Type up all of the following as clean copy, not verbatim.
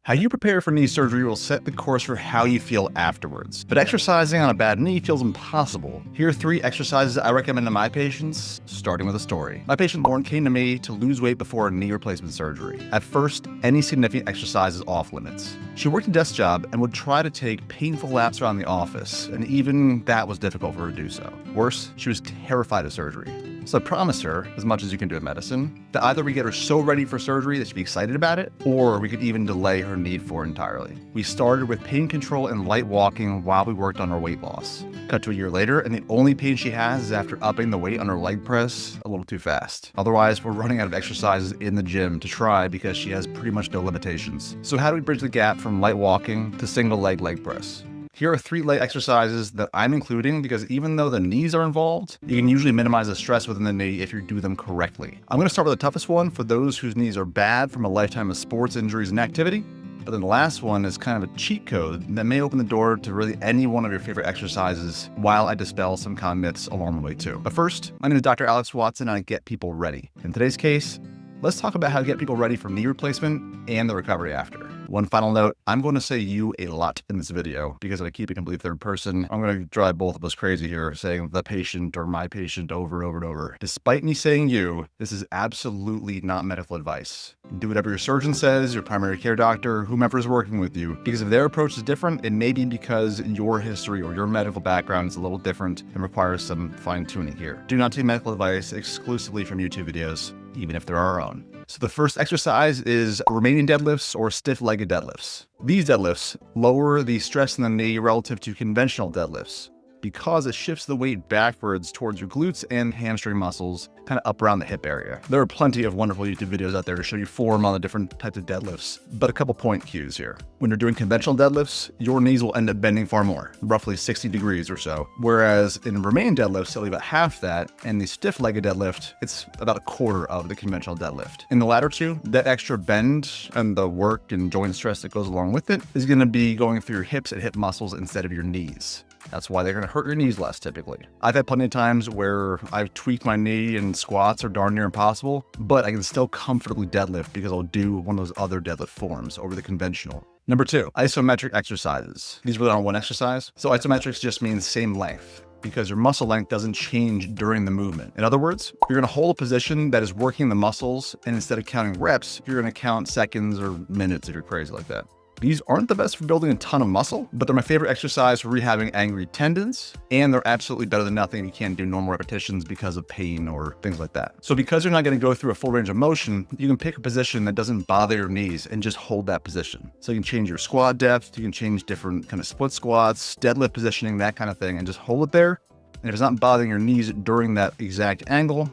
How you prepare for knee surgery will set the course for how you feel afterwards. But exercising on a bad knee feels impossible. Here are 3 exercises I recommend to my patients, starting with a story. My patient Lauren came to me to lose weight before a knee replacement surgery. At first, any significant exercise is off limits. She worked a desk job and would try to take painful laps around the office, and even that was difficult for her to do so. Worse, she was terrified of surgery. So I promised her, as much as you can do in medicine, that either we get her so ready for surgery that she'd be excited about it, or we could even delay her need for it entirely. We started with pain control and light walking while we worked on her weight loss. Cut to a year later, and the only pain she has is after upping the weight on her leg press a little too fast. Otherwise, we're running out of exercises in the gym to try because she has pretty much no limitations. So how do we bridge the gap from light walking to single leg press? Here are 3 leg exercises that I'm including because even though the knees are involved, you can usually minimize the stress within the knee if you do them correctly. I'm going to start with the toughest one for those whose knees are bad from a lifetime of sports injuries and activity. But then the last one is kind of a cheat code that may open the door to really any one of your favorite exercises while I dispel some common myths along the way too. But first, my name is Dr. Alex Watson and I get people ready. In today's case, let's talk about how to get people ready for knee replacement and the recovery after. One final note, I'm going to say you a lot in this video because if I keep it complete third person, I'm going to drive both of us crazy here saying the patient or my patient over and over and over. Despite me saying you, this is absolutely not medical advice. Do whatever your surgeon says, your primary care doctor, whomever is working with you, because if their approach is different, it may be because your history or your medical background is a little different and requires some fine tuning here. Do not take medical advice exclusively from YouTube videos, even if they're our own. So the first exercise is Romanian deadlifts or stiff-legged deadlifts. These deadlifts lower the stress in the knee relative to conventional deadlifts because it shifts the weight backwards towards your glutes and hamstring muscles, kind of up around the hip area. There are plenty of wonderful YouTube videos out there to show you form on the different types of deadlifts, but a couple point cues here. When you're doing conventional deadlifts, your knees will end up bending far more, roughly 60 degrees or so. Whereas in Romanian deadlifts, they'll leave about half that, and the stiff-legged deadlift, it's about a quarter of the conventional deadlift. In the latter two, that extra bend and the work and joint stress that goes along with it is gonna be going through your hips and hip muscles instead of your knees. That's why they're going to hurt your knees less typically. I've had plenty of times where I've tweaked my knee and squats are darn near impossible, but I can still comfortably deadlift because I'll do one of those other deadlift forms over the conventional. Number 2, isometric exercises. These really aren't one exercise. So isometrics just means same length, because your muscle length doesn't change during the movement. In other words, you're going to hold a position that is working the muscles, and instead of counting reps, you're going to count seconds or minutes if you're crazy like that. These aren't the best for building a ton of muscle, but they're my favorite exercise for rehabbing angry tendons, and they're absolutely better than nothing. You can't do normal repetitions because of pain or things like that. So because you're not going to go through a full range of motion, you can pick a position that doesn't bother your knees and just hold that position. So you can change your squat depth, you can change different kind of split squats, deadlift positioning, that kind of thing, and just hold it there. And if it's not bothering your knees during that exact angle,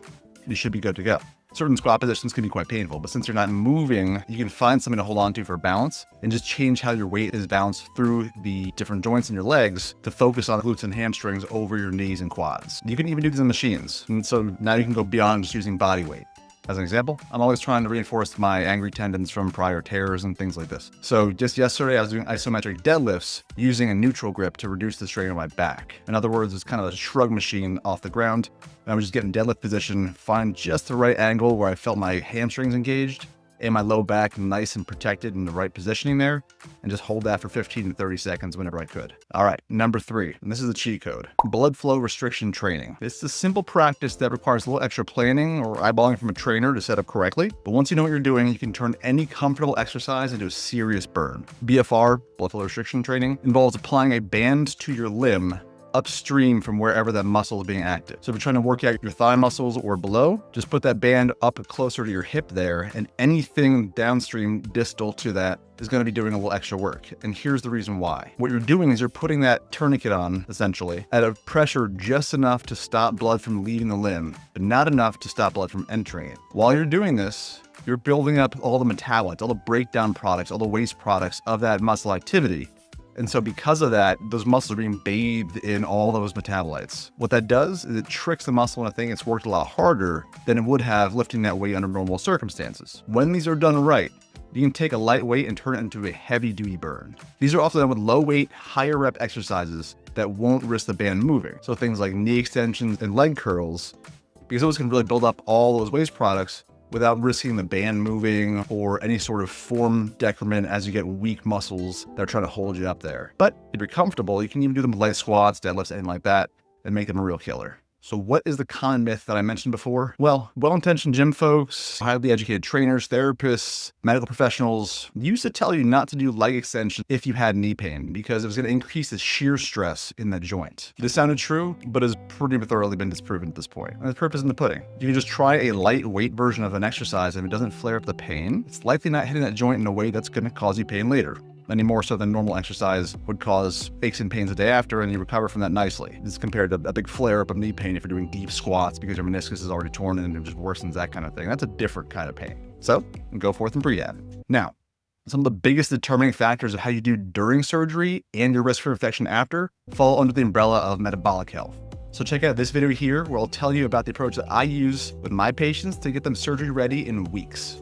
you should be good to go. Certain squat positions can be quite painful, but since you're not moving, you can find something to hold on to for balance and just change how your weight is balanced through the different joints in your legs to focus on glutes and hamstrings over your knees and quads. You can even do these in machines. And so now you can go beyond just using body weight. As an example, I'm always trying to reinforce my angry tendons from prior tears and things like this. So just yesterday, I was doing isometric deadlifts using a neutral grip to reduce the strain on my back. In other words, it's kind of a shrug machine off the ground. And I was just getting deadlift position, find just the right angle where I felt my hamstrings engaged and my low back nice and protected in the right positioning there, and just hold that for 15 to 30 seconds whenever I could. All right, number 3, and this is a cheat code, blood flow restriction training. It's a simple practice that requires a little extra planning or eyeballing from a trainer to set up correctly, but once you know what you're doing, you can turn any comfortable exercise into a serious burn. BFR, blood flow restriction training, involves applying a band to your limb upstream from wherever that muscle is being active. So if you're trying to work out your thigh muscles or below, just put that band up closer to your hip there, and anything downstream distal to that is going to be doing a little extra work. And here's the reason why. What you're doing is you're putting that tourniquet on, essentially, at a pressure just enough to stop blood from leaving the limb, but not enough to stop blood from entering it. While you're doing this, you're building up all the metabolites, all the breakdown products, all the waste products of that muscle activity. And so because of that, those muscles are being bathed in all those metabolites. What that does is it tricks the muscle into thinking it's worked a lot harder than it would have lifting that weight under normal circumstances. When these are done right, you can take a light weight and turn it into a heavy duty burn. These are often done with low weight, higher rep exercises that won't risk the band moving. So things like knee extensions and leg curls, because those can really build up all those waste products, without risking the band moving or any sort of form decrement as you get weak muscles that are trying to hold you up there. But if you're comfortable, you can even do them with light squats, deadlifts, anything like that, and make them a real killer. So what is the common myth that I mentioned before? Well, well-intentioned gym folks, highly educated trainers, therapists, medical professionals used to tell you not to do leg extension if you had knee pain because it was going to increase the shear stress in that joint. This sounded true, but has pretty thoroughly been disproven at this point. And the proof is in the pudding. You can just try a lightweight version of an exercise, and if it doesn't flare up the pain, it's likely not hitting that joint in a way that's going to cause you pain later, any more so than normal exercise would cause aches and pains the day after, and you recover from that nicely. This is compared to a big flare-up of knee pain if you're doing deep squats because your meniscus is already torn and it just worsens that kind of thing. That's a different kind of pain. So go forth and rehab. Now, some of the biggest determining factors of how you do during surgery and your risk for infection after fall under the umbrella of metabolic health. So check out this video here where I'll tell you about the approach that I use with my patients to get them surgery ready in weeks.